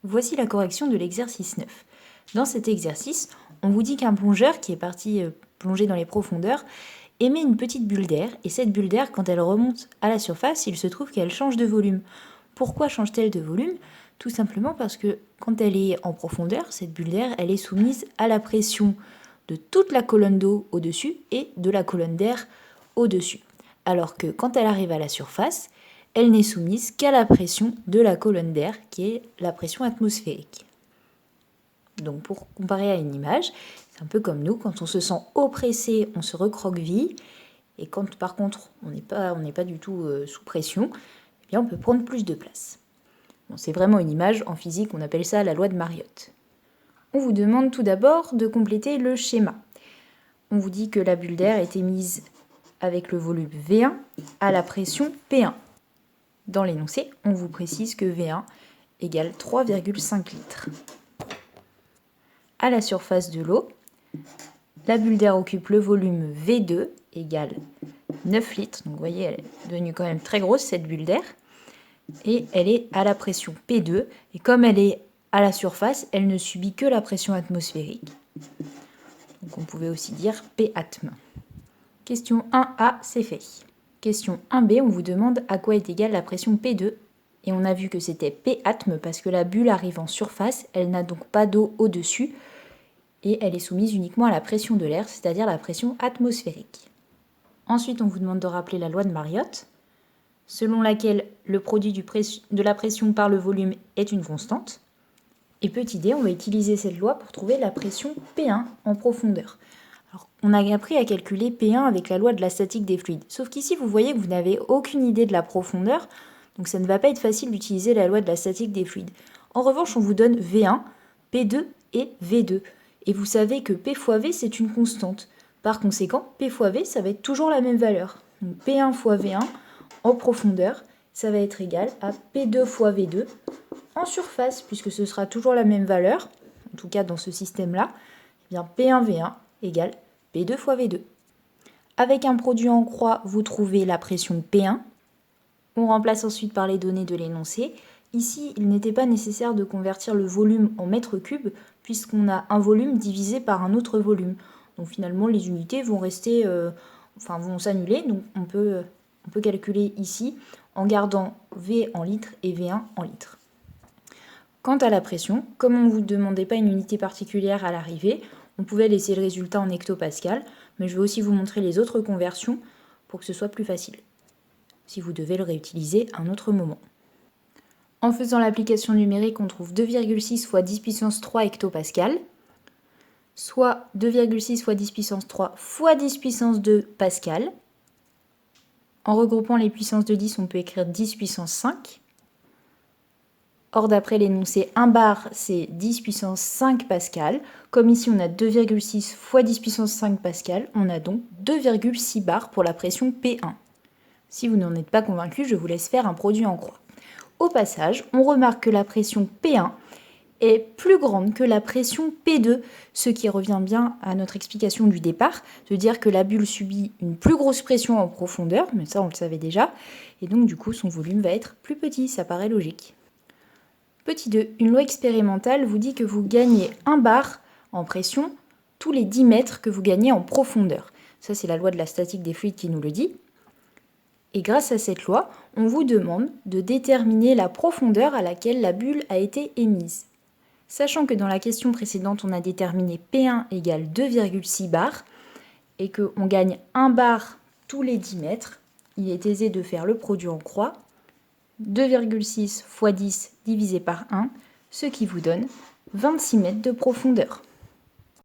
Voici la correction de l'exercice 9. Dans cet exercice, on vous dit qu'un plongeur qui est parti plonger dans les profondeurs émet une petite bulle d'air, et cette bulle d'air, quand elle remonte à la surface, il se trouve qu'elle change de volume. Pourquoi change-t-elle de volume? Tout simplement parce que quand elle est en profondeur, cette bulle d'air, elle est soumise à la pression de toute la colonne d'eau au-dessus et de la colonne d'air au-dessus. Alors que quand elle arrive à la surface, elle n'est soumise qu'à la pression de la colonne d'air, qui est la pression atmosphérique. Donc pour comparer à une image, c'est un peu comme nous, quand on se sent oppressé, on se recroqueville, et quand par contre on n'est pas du tout sous pression, eh bien on peut prendre plus de place. Bon, c'est vraiment une image, en physique on appelle ça la loi de Mariotte. On vous demande tout d'abord de compléter le schéma. On vous dit que la bulle d'air est émise avec le volume V1 à la pression P1. Dans l'énoncé, on vous précise que V1 égale 3,5 litres. À la surface de l'eau, la bulle d'air occupe le volume V2 égale 9 litres. Donc vous voyez, elle est devenue quand même très grosse cette bulle d'air. Et elle est à la pression P2. Et comme elle est à la surface, elle ne subit que la pression atmosphérique. Donc on pouvait aussi dire P atm. Question 1A, c'est fait. Question 1B, on vous demande à quoi est égale la pression P2. Et on a vu que c'était P atm parce que la bulle arrive en surface, elle n'a donc pas d'eau au-dessus. Et elle est soumise uniquement à la pression de l'air, c'est-à-dire la pression atmosphérique. Ensuite, on vous demande de rappeler la loi de Mariotte, selon laquelle le produit de la pression par le volume est une constante. Et petit d, on va utiliser cette loi pour trouver la pression P1 en profondeur. Alors, on a appris à calculer P1 avec la loi de la statique des fluides. Sauf qu'ici, vous voyez que vous n'avez aucune idée de la profondeur, donc ça ne va pas être facile d'utiliser la loi de la statique des fluides. En revanche, on vous donne V1, P2 et V2. Et vous savez que P fois V, c'est une constante. Par conséquent, P fois V, ça va être toujours la même valeur. Donc P1 fois V1 en profondeur, ça va être égal à P2 fois V2 en surface, puisque ce sera toujours la même valeur, en tout cas dans ce système-là. Eh bien, P1 V1 égale P2 fois V2. Avec un produit en croix, vous trouvez la pression P1. On remplace ensuite par les données de l'énoncé. Ici, il n'était pas nécessaire de convertir le volume en mètres cubes, puisqu'on a un volume divisé par un autre volume. Donc finalement, les unités vont rester, vont s'annuler. Donc on peut calculer ici en gardant V en litres et V1 en litres. Quant à la pression, comme on ne vous demandait pas une unité particulière à l'arrivée, on pouvait laisser le résultat en hectopascal, mais je vais aussi vous montrer les autres conversions pour que ce soit plus facile, si vous devez le réutiliser à un autre moment. En faisant l'application numérique, on trouve 2,6 fois 10 puissance 3 hectopascal, soit 2,6 fois 10 puissance 3 fois 10 puissance 2 pascal. En regroupant les puissances de 10, on peut écrire 10 puissance 5. Or, d'après l'énoncé 1 bar, c'est 10 puissance 5 pascal. Comme ici, on a 2,6 fois 10 puissance 5 pascal, on a donc 2,6 bar pour la pression P1. Si vous n'en êtes pas convaincu, je vous laisse faire un produit en croix. Au passage, on remarque que la pression P1 est plus grande que la pression P2, ce qui revient bien à notre explication du départ, de dire que la bulle subit une plus grosse pression en profondeur, mais ça on le savait déjà, et donc du coup son volume va être plus petit, ça paraît logique. Petit 2, une loi expérimentale vous dit que vous gagnez 1 bar en pression tous les 10 mètres que vous gagnez en profondeur. Ça c'est la loi de la statique des fluides qui nous le dit. Et grâce à cette loi, on vous demande de déterminer la profondeur à laquelle la bulle a été émise. Sachant que dans la question précédente, on a déterminé P1 égale 2,6 bars et qu'on gagne 1 bar tous les 10 mètres, il est aisé de faire le produit en croix. 2,6 fois 10 divisé par 1, ce qui vous donne 26 mètres de profondeur.